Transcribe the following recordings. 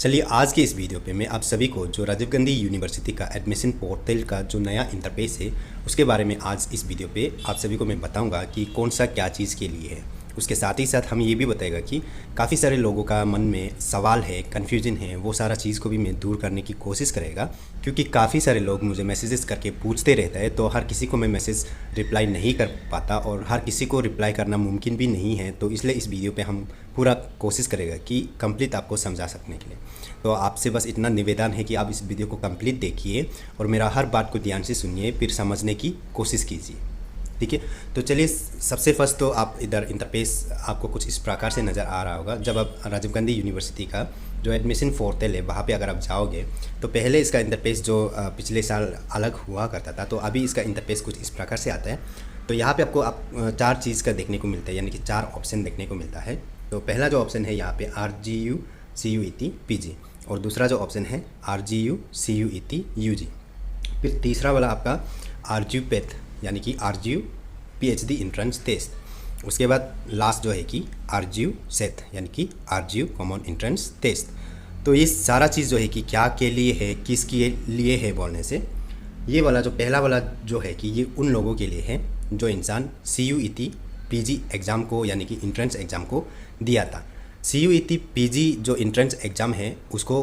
चलिए आज के इस वीडियो पे मैं आप सभी को जो राजीव गांधी यूनिवर्सिटी का एडमिशन पोर्टल का जो नया इंटरफेस है उसके बारे में आज इस वीडियो पे आप सभी को मैं बताऊंगा कि कौन सा क्या चीज़ के लिए है। उसके साथ ही साथ हम ये भी बताएगा कि काफ़ी सारे लोगों का मन में सवाल है, कन्फ्यूजन है, वो सारा चीज़ को भी मैं दूर करने की कोशिश करेगा। क्योंकि काफ़ी सारे लोग मुझे मैसेजेस करके पूछते रहता है, तो हर किसी को मैं मैसेज रिप्लाई नहीं कर पाता और हर किसी को रिप्लाई करना मुमकिन भी नहीं है। तो इसलिए इस वीडियो पे हम पूरा कोशिश करेगा कि कंप्लीट आपको समझा सकने के लिए। तो आपसे बस इतना निवेदन है कि आप इस वीडियो को कंप्लीट देखिए और मेरा हर बात को ध्यान से सुनिए, फिर समझने की कोशिश कीजिए। ठीक है, तो चलिए सबसे फर्स्ट तो आप इधर इंटरफेस आपको कुछ इस प्रकार से नज़र आ रहा होगा। जब आप राजीव गांधी यूनिवर्सिटी का जो एडमिशन पोर्टल है वहाँ पे अगर आप जाओगे तो पहले इसका इंटरफेस जो पिछले साल अलग हुआ करता था, तो अभी इसका इंटरफेस कुछ इस प्रकार से आता है। तो यहाँ पे आपको चार चीज़ का देखने को मिलता है, यानी कि चार ऑप्शन देखने को मिलता है। तो पहला जो ऑप्शन है यहाँ पे RGU CUET PG, और दूसरा जो ऑप्शन है RGU CUET UG। फिर तीसरा वाला आपका RGU PET यानी कि RGU PhD इंट्रेंस टेस्ट। उसके बाद लास्ट जो है कि RGU SET यानी कि RGU कॉमन इंट्रेंस टेस्ट। तो ये सारा चीज़ जो है कि क्या के लिए है, किसके लिए है बोलने से, ये वाला जो पहला वाला जो है कि ये उन लोगों के लिए है जो इंसान CUET PG एग्ज़ाम को यानी कि इंट्रेंस एग्ज़ाम को दिया था। CUET PG जो इंट्रेंस एग्ज़ाम है उसको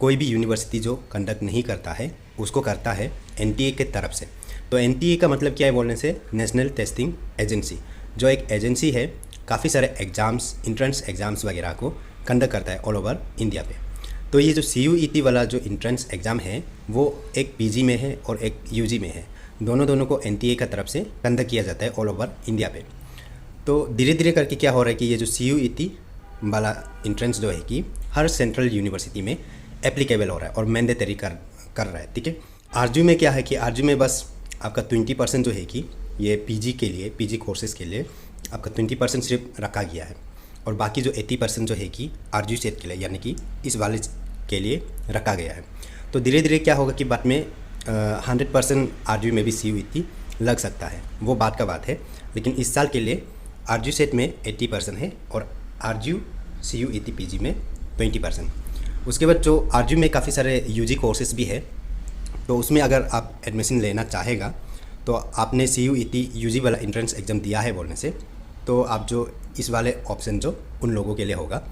कोई भी यूनिवर्सिटी जो कंडक्ट नहीं करता है, उसको करता है NTA के तरफ से। तो NTA का मतलब क्या है बोलने से, नेशनल टेस्टिंग एजेंसी, जो एक एजेंसी है काफ़ी सारे एग्ज़ाम्स, इंट्रेंस एग्ज़ाम्स वगैरह को कंडक्ट करता है ऑल ओवर इंडिया पे। तो ये जो CUET वाला जो इंट्रेंस एग्ज़ाम है वो एक PG में है और एक UG में है। दोनों को NTA का तरफ से कंडक्ट किया जाता है ऑल ओवर इंडिया पे। तो धीरे धीरे करके क्या हो रहा है कि ये जो CUET वाला इंट्रेंस जो है कि हर सेंट्रल यूनिवर्सिटी में एप्लीकेबल हो रहा है और मैंडेटरी कर रहा है। ठीक है, RGU में क्या है कि RGU में बस आपका 20% जो है कि ये PG के लिए, PG कोर्सेज़ के लिए आपका 20% सिर्फ रखा गया है, और बाकी जो 80% जो है कि RGU सेट के लिए यानी कि इस वाले के लिए रखा गया है। तो धीरे धीरे क्या होगा कि बाद में 100% RGU में भी CUET लग सकता है, वो बात का बात है। लेकिन इस साल के लिए RGU सेट में 80% है और RGU CUET PG में 20%। उसके बाद जो RGU में काफ़ी सारे UG कोर्सेज़ भी है, तो उसमें अगर आप एडमिशन लेना चाहेगा तो आपने CUET UG वाला इंट्रेंस एग्ज़ाम दिया है बोलने से, तो आप जो इस वाले ऑप्शन जो उन लोगों के लिए होगा।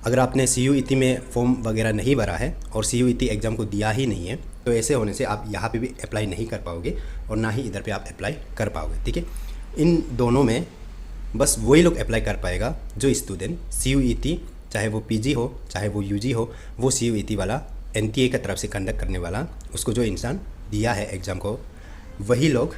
अगर आपने CUET में फॉर्म वगैरह नहीं भरा है और CUET एग्ज़ाम को दिया ही नहीं है, तो ऐसे होने से आप यहाँ पे भी अप्लाई नहीं कर पाओगे और ना ही इधर पे आप अप्लाई कर पाओगे। ठीक है, इन दोनों में बस वही लोग अप्लाई कर पाएगा जो स्टूडेंट CUET, चाहे वो PG हो चाहे वो UG हो, वो CUET वाला NTA की तरफ से कंडक्ट करने वाला, उसको जो इंसान दिया है एग्ज़ाम को, वही लोग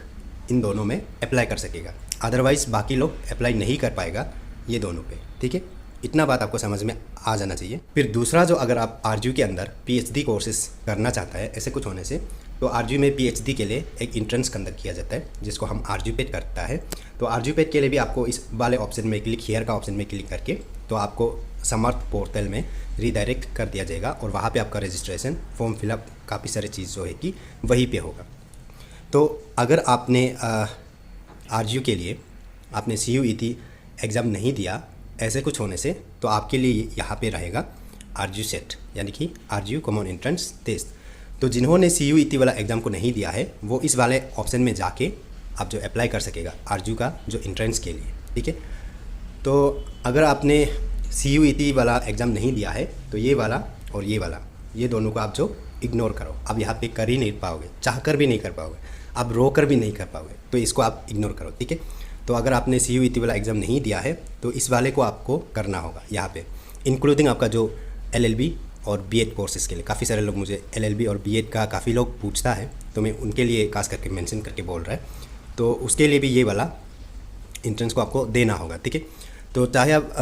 इन दोनों में अप्लाई कर सकेगा। अदरवाइज़ बाकी लोग अप्लाई नहीं कर पाएगा ये दोनों पे। ठीक है, इतना बात आपको समझ में आ जाना चाहिए। फिर दूसरा जो, अगर आप RGU के अंदर PhD कोर्सेज करना चाहता है ऐसे कुछ होने से, तो RGU में PhD के लिए एक इंट्रेंस कंडक्ट किया जाता है जिसको हम RGU PET करता है। तो RGU PET के लिए भी आपको इस वाले ऑप्शन में क्लिक, हियर का ऑप्शन में क्लिक करके तो आपको समर्थ पोर्टल में रीडायरेक्ट कर दिया जाएगा और वहाँ पे आपका रजिस्ट्रेशन, फॉर्म फिलअप, काफ़ी सारी चीज़ जो है कि वहीं पे होगा। तो अगर आपने RGU के लिए आपने CUET एग्ज़ाम नहीं दिया ऐसे कुछ होने से, तो आपके लिए यहाँ पे रहेगा RGU SET यानी कि RGU कॉमन एंट्रेंस टेस्ट। तो जिन्होंने CUET वाला एग्ज़ाम को नहीं दिया है वो इस वाले ऑप्शन में जाके आप जो अप्लाई कर सकेगा RGU का जो एंट्रेंस के लिए। ठीक है, तो अगर आपने CUET वाला एग्ज़ाम नहीं दिया है तो ये वाला और ये दोनों को आप जो इग्नोर करो। आप यहाँ पे कर ही नहीं पाओगे, चाह कर भी नहीं कर पाओगे, आप रो कर भी नहीं कर पाओगे, तो इसको आप इग्नोर करो। ठीक है, तो अगर आपने CUET वाला एग्ज़ाम नहीं दिया है तो इस वाले को आपको करना होगा यहाँ पे, इंक्लूडिंग आपका जो LLB और B.Ed कोर्सेज़ के लिए। काफ़ी सारे लोग मुझे LLB और B.Ed का काफ़ी लोग पूछता है, तो मैं उनके लिए खास करके मेंशन करके बोल रहा है। तो उसके लिए भी ये वाला इंट्रेंस को आपको देना होगा। ठीक है, तो चाहे आप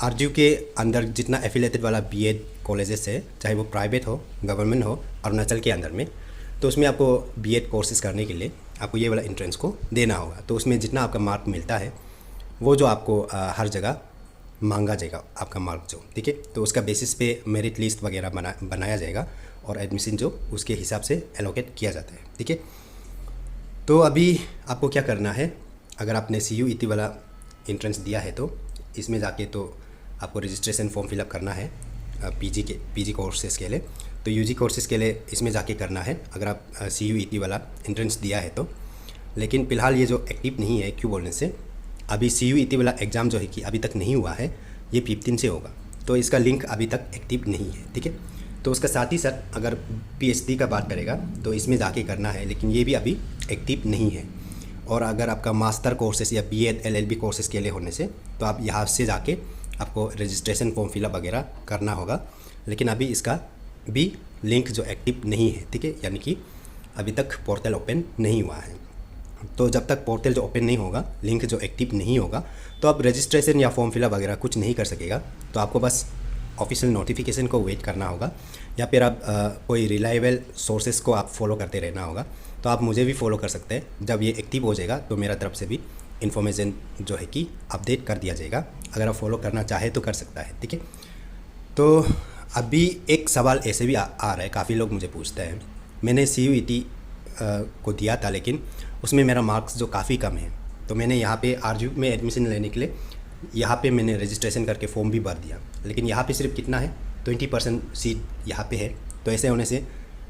RGU के अंदर जितना एफिलेटेड वाला B.Ed कॉलेजेस है, चाहे वो प्राइवेट हो, गवर्नमेंट हो, अरुणाचल के अंदर में, तो उसमें आपको B.Ed कोर्सेज़ करने के लिए आपको ये वाला इंट्रेंस को देना होगा। तो उसमें जितना आपका मार्क मिलता है वो जो आपको हर जगह मांगा जाएगा आपका मार्क जो। ठीक है, तो उसका बेसिस पे मेरिट लिस्ट वगैरह बनाया जाएगा और एडमिशन जो उसके हिसाब से एलोकेट किया जाता है। ठीक है, तो अभी आपको क्या करना है, अगर आपने CUET वाला इंट्रेंस दिया है तो इसमें जाके तो आपको रजिस्ट्रेशन फॉर्म फिलअप करना है। पीजी कोर्सेज़ के लिए। तो यूजी कोर्सेज़ के लिए इसमें जाके करना है अगर आप CUET वाला एंट्रेंस दिया है तो। लेकिन फ़िलहाल ये जो एक्टिव नहीं है, क्यों बोलने से अभी CUET वाला एग्ज़ाम जो है कि अभी तक नहीं हुआ है, ये 15 से होगा, तो इसका लिंक अभी तक एक्टिव नहीं है, ठीक है। तो उसका साथ ही साथ अगर PhD का बात करेगा तो इसमें जाके करना है, लेकिन ये भी अभी एक्टिव नहीं है। और अगर आपका मास्टर कोर्सेज़ या BEd LLB कोर्सेज़ के लिए होने से तो आप यहाँ से जाके आपको रजिस्ट्रेशन फॉर्म फिलअप वगैरह करना होगा, लेकिन अभी इसका भी लिंक जो एक्टिव नहीं है, ठीक है, यानी कि अभी तक पोर्टल ओपन नहीं हुआ है। तो जब तक पोर्टल जो ओपन नहीं होगा, लिंक जो एक्टिव नहीं होगा, तो आप रजिस्ट्रेशन या फॉर्म फिलअप वगैरह कुछ नहीं कर सकेगा। तो आपको बस ऑफिशियल नोटिफिकेशन को वेट करना होगा, या फिर आप कोई रिलायबल सोर्सेज को आप फॉलो करते रहना होगा। तो आप मुझे भी फॉलो कर सकते हैं, जब ये एक्टिव हो जाएगा तो मेरा तरफ से भी इन्फॉर्मेशन जो है कि अपडेट कर दिया जाएगा। अगर आप फॉलो करना चाहे तो कर सकता है, ठीक है। तो अभी एक सवाल ऐसे भी आ रहा है, काफ़ी लोग मुझे पूछते हैं, मैंने CUET को दिया था लेकिन उसमें मेरा मार्क्स जो काफ़ी कम है, तो मैंने यहाँ पे RGU में एडमिशन लेने के लिए यहाँ पे मैंने रजिस्ट्रेशन करके फॉर्म भी भर दिया, लेकिन यहाँ पे सिर्फ कितना है 20% सीट यहाँ पे है। तो ऐसे होने से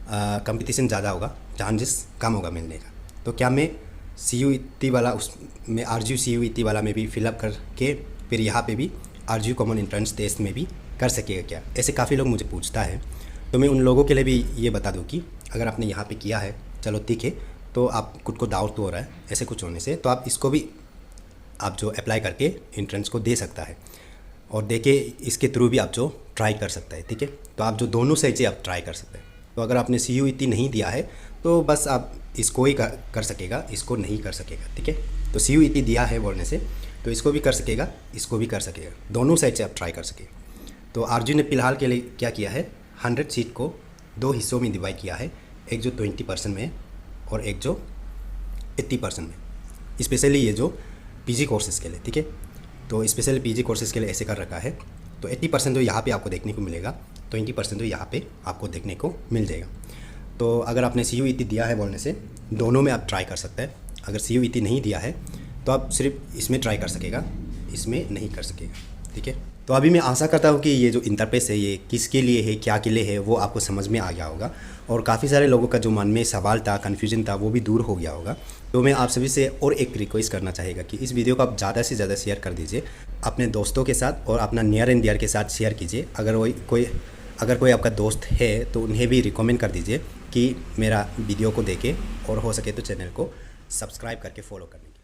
कंपटीशन ज़्यादा होगा, चांसेस कम होगा मिलने का। तो क्या मैं CUET वाला उसमें RGU CUET वाला में भी फिलअप करके फिर यहाँ पे भी RGU कॉमन एंट्रेंस टेस्ट में भी कर सकेगा क्या? ऐसे काफ़ी लोग मुझे पूछता है। तो मैं उन लोगों के लिए भी ये बता दूँ कि अगर आपने यहाँ पे किया है, चलो ठीक है, तो आप खुद को डाउट तो हो रहा है ऐसे कुछ होने से, तो आप इसको भी आप जो अप्लाई करके एंट्रेंस को दे सकता है, और देके इसके थ्रू भी आप जो ट्राई कर सकता है, ठीक है। तो आप जो दोनों साइड से आप ट्राई कर सकते हैं। तो अगर आपने CUET नहीं दिया है तो बस आप इसको ही कर सकेगा, इसको नहीं कर सकेगा, ठीक है। तो CUET दिया है बोलने से तो इसको भी कर सकेगा, इसको भी कर सकेगा, दोनों साइड से आप ट्राई कर सकेगा। तो RGU ने फ़िलहाल के लिए क्या किया है, 100 सीट को 2 हिस्सों में डिवाइड किया है, एक जो 20% में और एक जो 80% में, स्पेशली ये जो PG कोर्सेज़ के लिए, ठीक है। तो स्पेशली PG कोर्सेज़ के लिए ऐसे कर रखा है। तो 80% तो यहाँ पे आपको देखने को मिलेगा, 20% तो यहाँ पे आपको देखने को मिल जाएगा। तो अगर आपने CUET दिया है बोलने से दोनों में आप ट्राई कर सकते हैं। अगर CUET नहीं दिया है तो आप सिर्फ इसमें ट्राई कर सकेगा, इसमें नहीं कर सकेगा, ठीक है। तो अभी मैं आशा करता हूँ कि ये जो इंटरफेस है ये किसके लिए है, क्या के लिए है, वो आपको समझ में आ गया होगा, और काफ़ी सारे लोगों का जो मन में सवाल था, कन्फ्यूजन था, वो भी दूर हो गया होगा। तो मैं आप सभी से और एक रिक्वेस्ट करना चाहेगा कि इस वीडियो को आप ज़्यादा से ज़्यादा शेयर कर दीजिए अपने दोस्तों के साथ, और अपना नियर एंड डियर के साथ शेयर कीजिए। अगर कोई आपका दोस्त है तो उन्हें भी रिकमेंड कर दीजिए कि मेरा वीडियो को देखें, और हो सके तो चैनल को सब्सक्राइब करके फॉलो करने